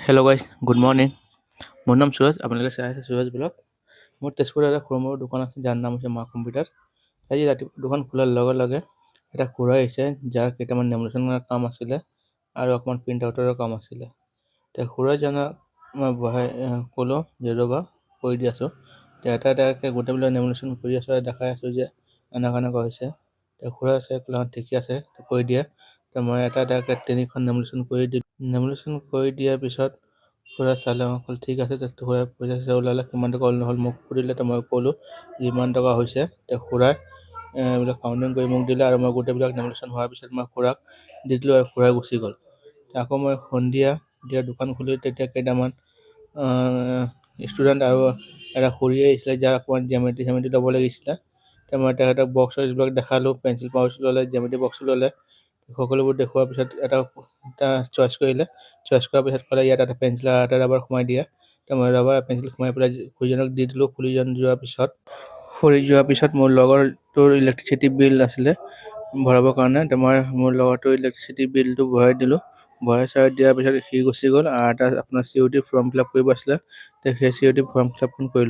Hello' guys, good morning. মোৰ নাম সুৰজ, আপোনালোকে চাই আছে সুৰজ ব্লগ। মোৰ তেজপুৰত এটা সৰু মৰু দোকান আছে যাৰ নাম হৈছে মা কম্পিউটাৰ। আজি ৰাতিপুৱা দোকান খোলাৰ লগে লগে এটা খুৰা আহিছে যাৰ কেইটামান লেমিনেশ্যনৰ কাম আছিলে আৰু অকণমান প্ৰিণ্ট আউটৰ কাম আছিলে। খুৰাজনক মই বহাই ক'লোঁ যে ৰ'বা কৰি দি আছোঁ। এটা এটাকৈ গোটেইবিলাক লেমিনেশ্যন কৰি আছোঁ আৰু দেখাই আছোঁ যে এনেকুৱা হৈছে। খুৰা আছে ক'লে ঠিকে আছে কৰি দিয়ে। মই এটা এটাকৈ 3খন লেমিনেশ্যন কৰি দিলোঁ। লেমিনেশ্যন কৰি দিয়াৰ পিছত খুৰা চালে, ক'লে ঠিক আছে। খুৰাই পইচা চইচা ওলালে, কিমান টকা নহ'ল মোক সুধিলে। মই ক'লোঁ যিমান টকা হৈছে। খুৰাই এইবিলাক কাউণ্টিং কৰি মোক দিলে আৰু মই গোটেইবিলাক লেমিনেশ্যন হোৱাৰ পিছত মই খুৰাক দি দিলোঁ আৰু খুৰাই গুচি গ'ল। আকৌ মই সন্ধিয়া যেতিয়া দোকান খুলি তেতিয়া কেইটামান ষ্টুডেণ্ট আৰু এটা খুৰী আহিছিলে যাৰ অকণমান জ্যামিতি ল'ব লাগিছিলে। মই তেখেতক বক্স চক্সবিলাক দেখালোঁ, পেঞ্চিল পাউচ ল'লে, জ্যামিতি বক্স ল'লে। সকলোবোৰ দেখুওৱাৰ পিছত এটা চইচ কৰিলে। চইচ কৰাৰ পিছত ক'লে ইয়াত এটা পেঞ্চিল আৰু এটা ৰাবাৰ সোমাই দিয়ে। মই ৰাবাৰ পেঞ্চিল সোমাই পেলাই খুৰীজনক দি দিলোঁ। খুৰীজন যোৱাৰ পিছত মোৰ লগৰটোৰ ইলেক্ট্ৰিচিটি বিল আছিলে ভৰাবৰ কাৰণে। মই মোৰ লগৰটোৰ ইলেক্ট্ৰিচিটি বিলটো ভৰাই দিলোঁ। ভৰাই চৰাই দিয়াৰ পিছত সি গুচি গ'ল আৰু এটা আপোনাৰ COD ফৰ্ম ফিল আপ কৰিব আছিলে। সেই COD ফৰ্ম ফিল আপখন কৰিলোঁ।